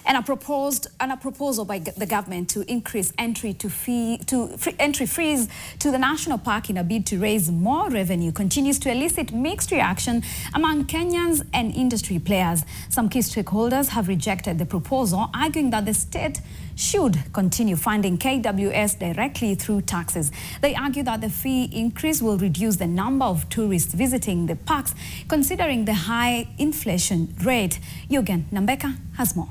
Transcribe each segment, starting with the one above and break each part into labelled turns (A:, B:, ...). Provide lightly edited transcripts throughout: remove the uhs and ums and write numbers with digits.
A: And a proposal by the government to increase entry fees to the national park in a bid to raise more revenue continues to elicit mixed reaction among Kenyans and industry players. Some key stakeholders have rejected the proposal, arguing that the state should continue funding KWS directly through taxes. They argue that the fee increase will reduce the number of tourists visiting the parks, considering the high inflation rate. Yugen Nambeka has more.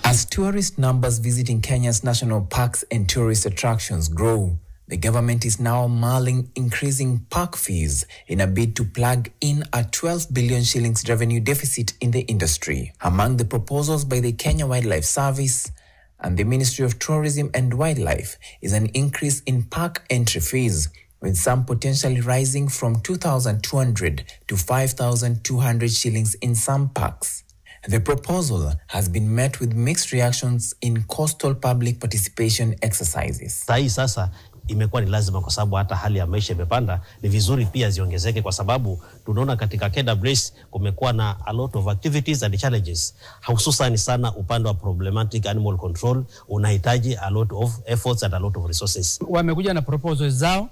B: As tourist numbers visiting Kenya's national parks and tourist attractions grow, the government is now mulling increasing park fees in a bid to plug in a 12 billion shillings revenue deficit in the industry. Among the proposals by the Kenya Wildlife Service and the Ministry of Tourism and Wildlife is an increase in park entry fees, with some potentially rising from 2,200 to 5,200 shillings in some parks. The proposal has been met with mixed reactions in coastal public participation exercises.
C: Sasa imekuwa ni lazima kwa sababu hata hali ya maisha imepanda, ni vizuri pia ziongezeke kwa sababu tunaona katika KWS kumekuwa na a lot of activities and challenges. Hususan sana upande wa problematic animal control unahitaji a lot of efforts and a lot of resources.
D: Wamekuja na proposals zao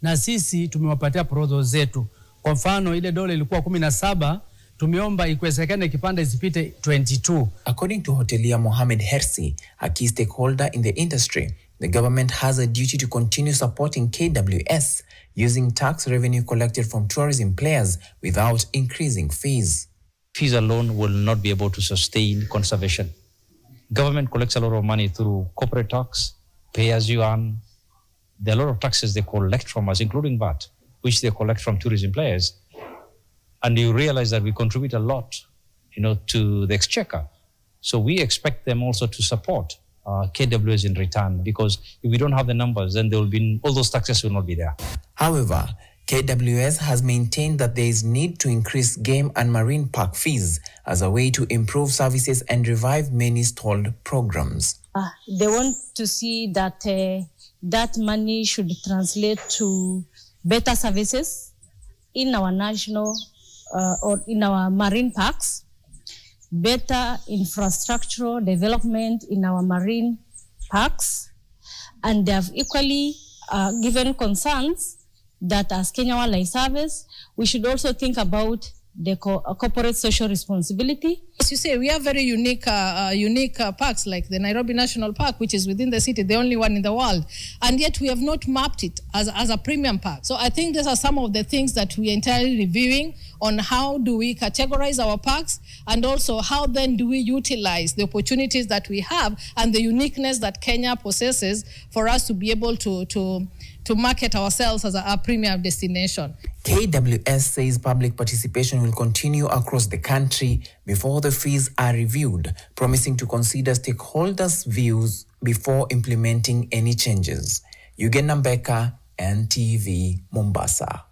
D: na sisi tumewapatia proposals zetu. Kwa mfano ile dola ilikuwa 17, tumeomba ikiwezekana kipande zipite 22.
B: According to hotelier Mohamed Hersi, a key stakeholder in the industry, the government has a duty to continue supporting KWS using tax revenue collected from tourism players without increasing fees.
E: Fees alone will not be able to sustain conservation. Government collects a lot of money through corporate tax, pay as you earn. There are a lot of taxes they collect from us, including VAT, which they collect from tourism players. And you realize that we contribute a lot, to the exchequer. So we expect them also to support KWS in return, because if we don't have the numbers, then there will be all those taxes will not be there.
B: However, KWS has maintained that there is need to increase game and marine park fees as a way to improve services and revive many stalled programs.
F: They want to see that that money should translate to better services in our national or in our marine parks, better infrastructural development in our marine parks, and they have equally given concerns that as Kenya Wildlife Service, we should also think about the corporate social responsibility.
G: As you say, we have very unique parks like the Nairobi National Park, which is within the city, the only one in the world. And yet we have not mapped it as a premium park. So I think these are some of the things that we are entirely reviewing on how do we categorize our parks, and also how then do we utilize the opportunities that we have and the uniqueness that Kenya possesses for us to be able to market ourselves as a premium destination.
B: KWS says public participation will continue across the country before the fees are reviewed, promising to consider stakeholders' views before implementing any changes. Yugen Nambeka, NTV, Mombasa.